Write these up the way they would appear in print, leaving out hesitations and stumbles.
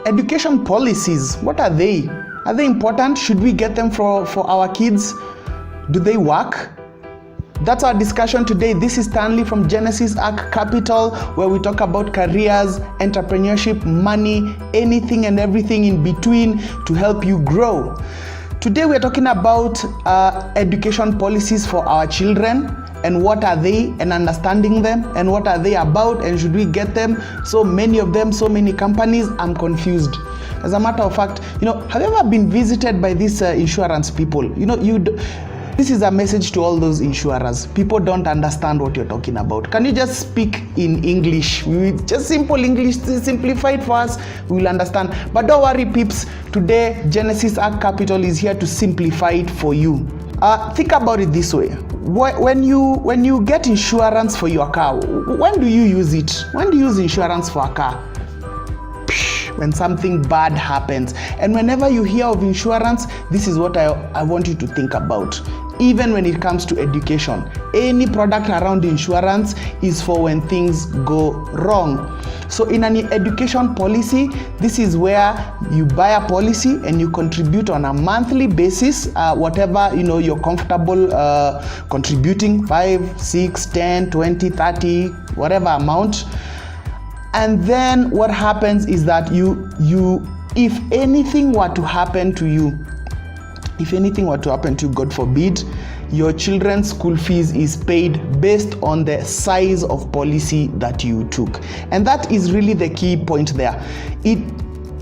Education policies, what are they? Are they important? Should we get them for our kids? Do they work? That's our discussion today. This is Stanley from Genesis Arc Capital, where we talk about careers, entrepreneurship, money, anything and everything in between to help you grow. Today we're talking about education policies for our children, and what are they, and understanding them, and what are they about, and should we get them? So many of them, so many companies, I'm confused. As a matter of fact, have you ever been visited by these insurance people? This is a message to all those insurers. People don't understand what you're talking about. Can you just speak in English? Just simple English, simplified for us, we will understand. But don't worry, peeps. Today, Genesis Arc Capital is here to simplify it for you. Think about it this way. When you get insurance for your car, when do you use it? When do you use insurance for a car? When something bad happens. And whenever you hear of insurance, this is what I want you to think about. Even when it comes to education, any product around insurance is for when things go wrong. So in an education policy, this is where you buy a policy and you contribute on a monthly basis, whatever you're comfortable contributing, 5, 6, 10, 20, 30, whatever amount. And then what happens is that if anything were to happen to you, God forbid, your children's school fees is paid based on the size of policy that you took. And that is really the key point there.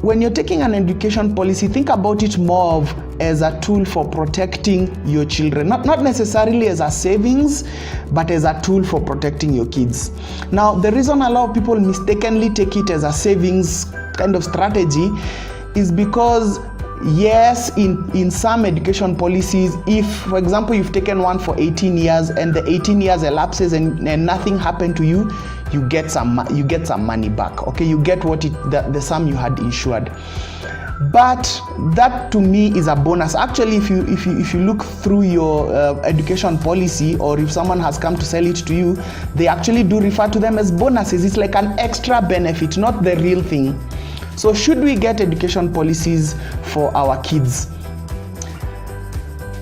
When you're taking an education policy, think about it more of as a tool for protecting your children. Not necessarily as a savings, but as a tool for protecting your kids. Now, the reason a lot of people mistakenly take it as a savings kind of strategy is because, yes, in some education policies, if, for example, you've taken one for 18 years and the 18 years elapses and nothing happened to you, you get some money back. Okay, you get the sum you had insured. But that to me is a bonus. Actually, if you look through your education policy, or if someone has come to sell it to you, they actually do refer to them as bonuses. It's like an extra benefit, not the real thing. So should we get education policies for our kids?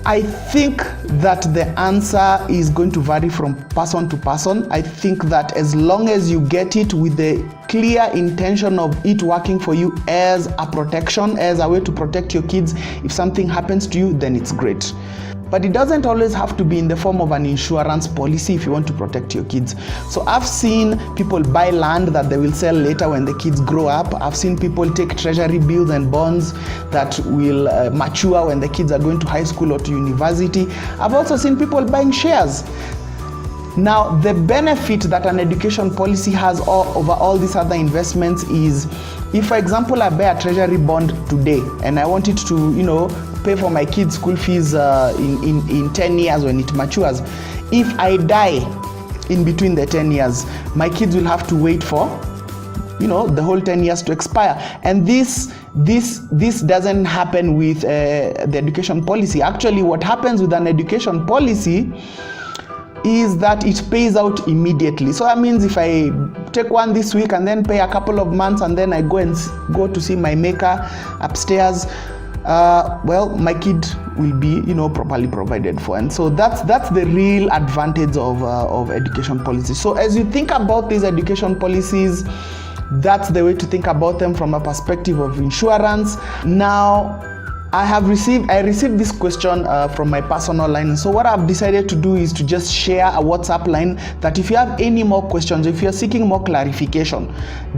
I think that the answer is going to vary from person to person. I think that as long as you get it with the clear intention of it working for you as a protection, as a way to protect your kids, if something happens to you, then it's great. But it doesn't always have to be in the form of an insurance policy if you want to protect your kids. So I've seen people buy land that they will sell later when the kids grow up. I've seen people take treasury bills and bonds that will mature when the kids are going to high school or to university. I've also seen people buying shares. Now, the benefit that an education policy has over all these other investments is, if, for example, I buy a treasury bond today and I want it to, pay for my kids' school fees in 10 years when it matures, if I die in between the 10 years, my kids will have to wait for, the whole 10 years to expire. And this doesn't happen with the education policy. Actually, what happens with an education policy is that it pays out immediately. So that means if I take one this week and then pay a couple of months and then I go to see my maker upstairs, my kid will be properly provided for. And so that's the real advantage of education policy. So as you think about these education policies, that's the way to think about them from a perspective of insurance. Now, I received this question from my personal line. So what I've decided to do is to just share a WhatsApp line that if you have any more questions, if you're seeking more clarification,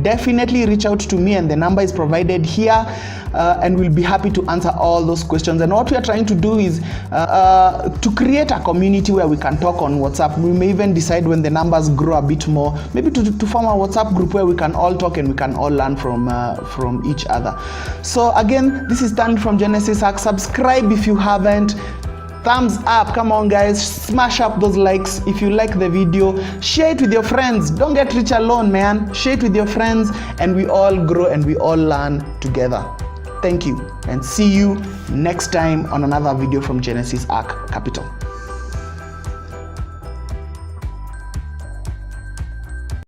definitely reach out to me, and the number is provided here, and we'll be happy to answer all those questions. And what we are trying to do is to create a community where we can talk on WhatsApp. We may even decide when the numbers grow a bit more, maybe to form a WhatsApp group where we can all talk and we can all learn from each other. So again, this is Stanley from Genesis Arc. Subscribe if you haven't. Thumbs up, come on guys, smash up those likes if you like the video. Share it with your friends. Don't get rich alone, man. Share it with your friends, and we all grow and we all learn together. Thank you, and see you next time on another video from Genesis Arc Capital.